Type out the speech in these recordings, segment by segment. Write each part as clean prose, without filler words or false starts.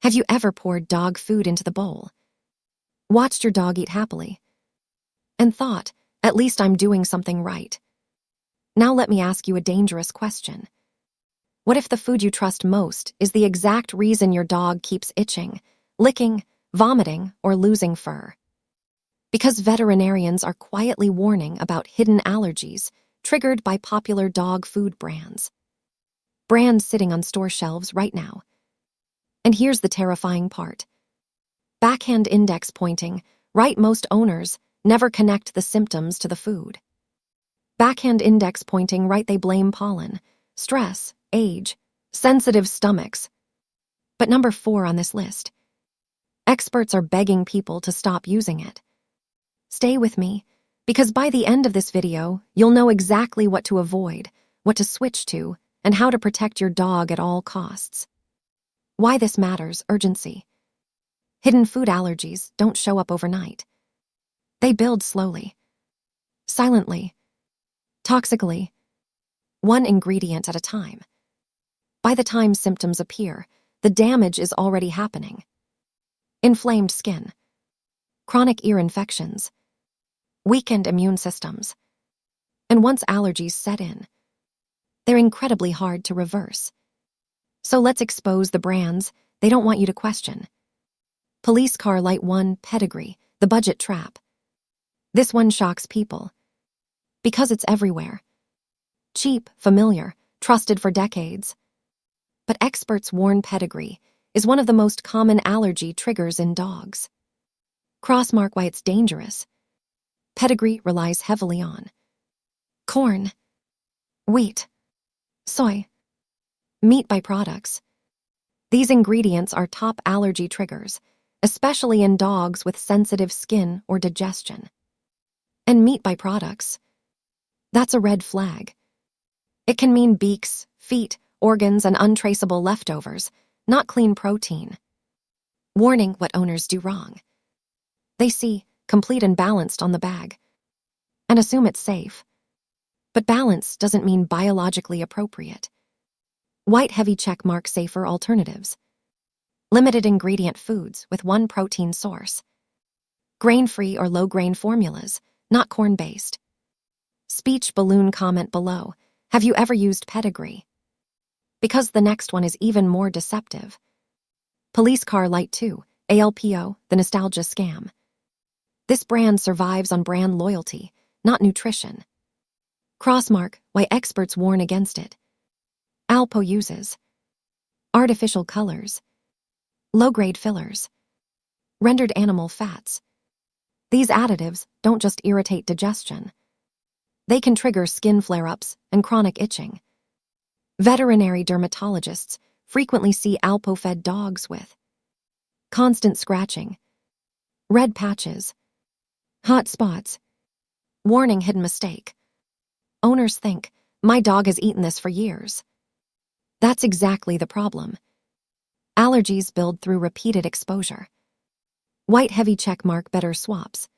Have you ever poured dog food into the bowl, watched your dog eat happily, and thought, at least I'm doing something right? Now let me ask you a dangerous question. What if the food you trust most is the exact reason your dog keeps itching, licking, vomiting, or losing fur? Because veterinarians are quietly warning about hidden allergies triggered by popular dog food brands. Brands sitting on store shelves right now. And here's the terrifying part. Backhand index pointing, right? Most owners never connect the symptoms to the food. Backhand index pointing right, they blame pollen, stress, age, sensitive stomachs. But number 4 on this list, experts are begging people to stop using it. Stay with me, because by the end of this video, you'll know exactly what to avoid, what to switch to, and how to protect your dog at all costs. Why this matters: urgency. Hidden food allergies don't show up overnight. They build slowly, silently, toxically, one ingredient at a time. By the time symptoms appear, the damage is already happening. Inflamed skin, chronic ear infections, weakened immune systems. And once allergies set in, they're incredibly hard to reverse. So let's expose the brands they don't want you to question. Police car light 1, pedigree, the budget trap. This one shocks people because it's everywhere. Cheap, familiar, trusted for decades. But experts warn pedigree is one of the most common allergy triggers in dogs. Crossmark why it's dangerous. Pedigree relies heavily on corn, wheat, soy, meat byproducts. These ingredients are top allergy triggers, especially in dogs with sensitive skin or digestion. And meat byproducts, that's a red flag. It can mean beaks, feet, organs, and untraceable leftovers, not clean protein. Warning: what owners do wrong. They see complete and balanced on the bag and assume it's safe. But balance doesn't mean biologically appropriate. White heavy checkmark: safer alternatives. Limited ingredient foods with one protein source. Grain-free or low-grain formulas, not corn-based. Speech balloon comment below: have you ever used pedigree? Because the next one is even more deceptive. Police car light 2, ALPO, the nostalgia scam. This brand survives on brand loyalty, not nutrition. Crossmark why experts warn against it. Alpo uses artificial colors, low-grade fillers, rendered animal fats. These additives don't just irritate digestion. They can trigger skin flare-ups and chronic itching. Veterinary dermatologists frequently see Alpo-fed dogs with constant scratching, red patches, hot spots. Warning: hidden mistake. Owners think, my dog has eaten this for years. That's exactly the problem. Allergies build through repeated exposure. White heavy checkmark: better swaps.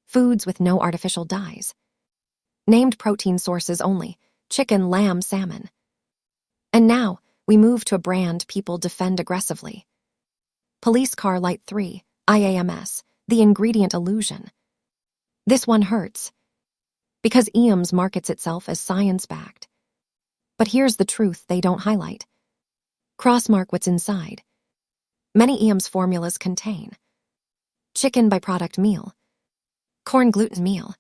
Foods with no artificial dyes. Named protein sources only: chicken, lamb, salmon. And now, we move to a brand people defend aggressively. Police car light 3, IAMS, the ingredient illusion. This one hurts, because EAMS markets itself as science-backed. But here's the truth they don't highlight. Crossmark what's inside. Many EAMS formulas contain chicken byproduct meal, corn gluten meal,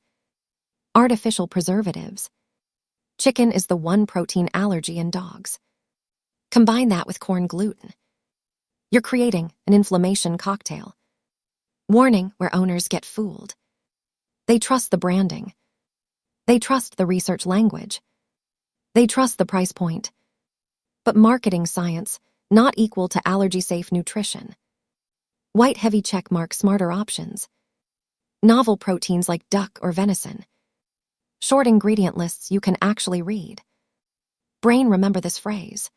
artificial preservatives. Chicken is the one protein allergy in dogs. Combine that with corn gluten. You're creating an inflammation cocktail. Warning: where owners get fooled. They trust the branding. They trust the research language. They trust the price point. But marketing science not equal to allergy-safe nutrition. White heavy checkmark: smarter options. Novel proteins like duck or venison. Short ingredient lists you can actually read. Brain, remember this phrase.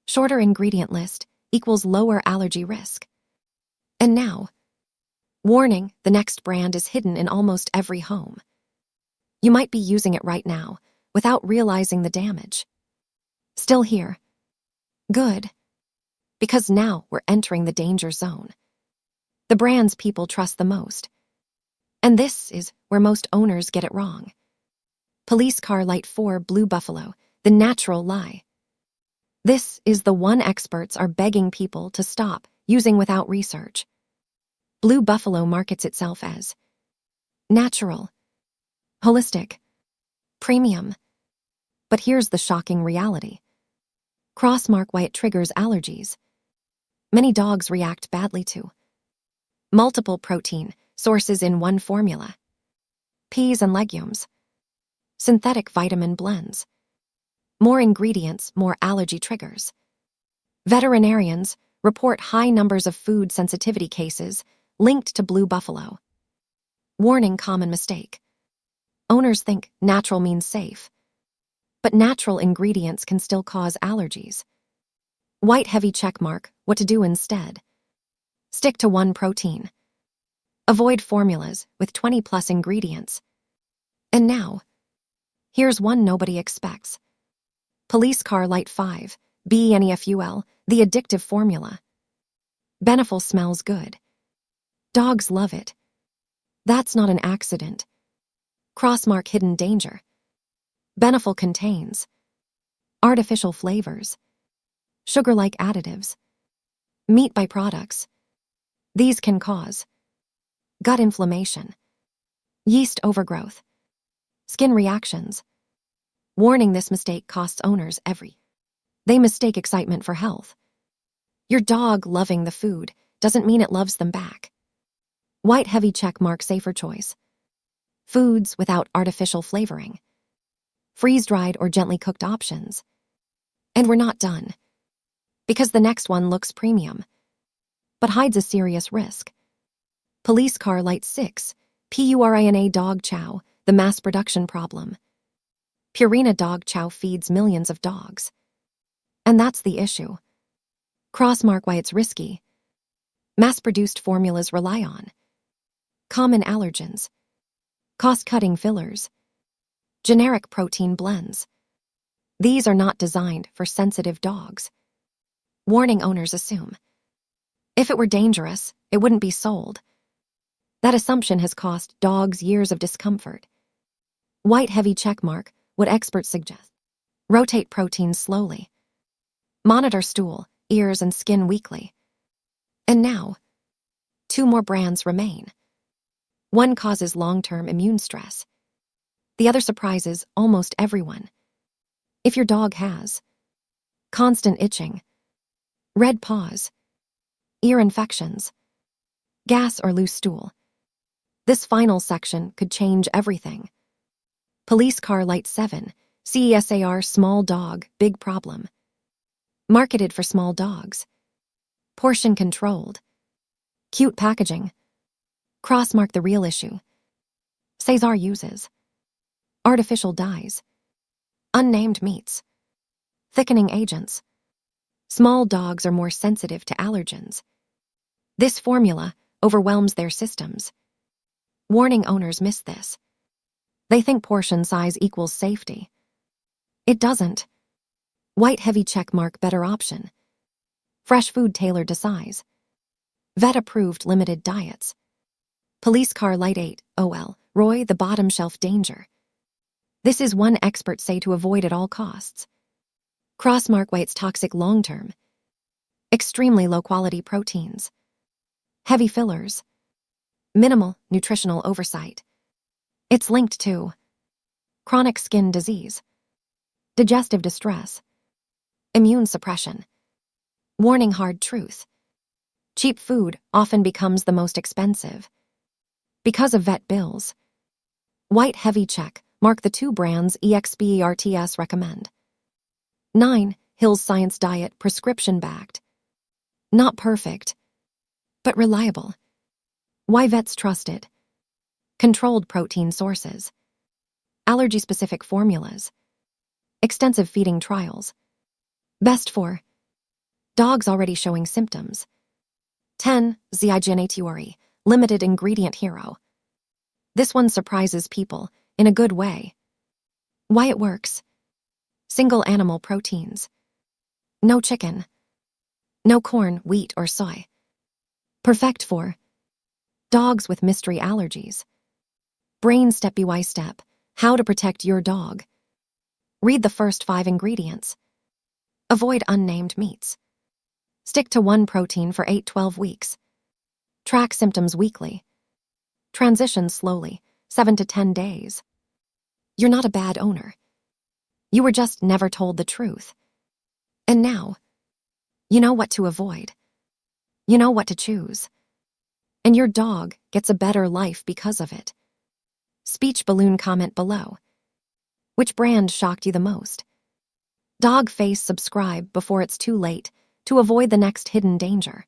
Shorter ingredient list equals lower allergy risk. And now, warning: the next brand is hidden in almost every home. You might be using it right now without realizing the damage. Still here. Good. Because now we're entering the danger zone. The brands people trust the most. And this is where most owners get it wrong. Police car light 4 Blue Buffalo, the natural lie. This is the one experts are begging people to stop using without research. Blue Buffalo markets itself as natural, holistic, premium. But here's the shocking reality. Crossmark why it triggers allergies. Many dogs react badly to multiple protein sources in one formula, peas and legumes, synthetic vitamin blends, more ingredients, more allergy triggers. Veterinarians report high numbers of food sensitivity cases linked to Blue Buffalo. Warning: common mistake. Owners think natural means safe, but natural ingredients can still cause allergies. White heavy checkmark: what to do instead. Stick to one protein. Avoid formulas with 20+ ingredients. And now, here's one nobody expects. Police car light 5 BNEFUL, the addictive formula. Beneful smells good. Dogs love it. That's not an accident. Crossmark hidden danger. Beneful contains artificial flavors, sugar-like additives, meat byproducts. These can cause gut inflammation, yeast overgrowth, skin reactions. Warning: this mistake costs owners They mistake excitement for health. Your dog loving the food doesn't mean it loves them back. White heavy checkmark: safer choice. Foods without artificial flavoring. Freeze-dried or gently cooked options. And we're not done. Because the next one looks premium, but hides a serious risk. Police car light 6 PURINA dog chow, the mass production problem. Purina dog chow feeds millions of dogs. And that's the issue. Crossmark why it's risky. Mass-produced formulas rely on common allergens, cost-cutting fillers, generic protein blends. These are not designed for sensitive dogs. Warning: owners assume if it were dangerous, it wouldn't be sold. That assumption has cost dogs years of discomfort. White heavy checkmark: what experts suggest. Rotate proteins slowly. Monitor stool, ears, and skin weekly. And now, 2 more brands remain. One causes long-term immune stress. The other surprises almost everyone. If your dog has constant itching, red paws, ear infections, gas or loose stool, this final section could change everything. Police car light 7 CESAR small dog, big problem. Marketed for small dogs. Portion controlled. Cute packaging. Crossmark the real issue. Cesar uses artificial dyes, unnamed meats, thickening agents. Small dogs are more sensitive to allergens. This formula overwhelms their systems. Warning: owners miss this. They think portion size equals safety. It doesn't. White heavy checkmark: better option. Fresh food tailored to size. Vet-approved limited diets. Police car light 8 OL, Roy the bottom shelf danger. This is one expert say to avoid at all costs. Crossmark why it's toxic long-term. Extremely low-quality proteins. Heavy fillers. Minimal nutritional oversight. It's linked to chronic skin disease, digestive distress, immune suppression. Warning: hard truth. Cheap food often becomes the most expensive. Because of vet bills. White heavy check mark the 2 brands experts recommend. 9 Hills Science Diet prescription backed. Not perfect, but reliable. Why vets trust it. Controlled protein sources. Allergy-specific formulas. Extensive feeding trials. Best for dogs already showing symptoms. 10 Zygenatuari, limited ingredient hero. This one surprises people in a good way. Why it works. Single animal proteins. No chicken. No corn, wheat, or soy. Perfect for dogs with mystery allergies. Brain step by step. How to protect your dog. Read the first 5 ingredients. Avoid unnamed meats. Stick to one protein for 8-12 weeks. Track symptoms weekly. Transition slowly, 7 to 10 days. You're not a bad owner. You were just never told the truth. And now, you know what to avoid. You know what to choose. And your dog gets a better life because of it. Speech balloon comment below. Which brand shocked you the most? Dog face subscribe before it's too late to avoid the next hidden danger.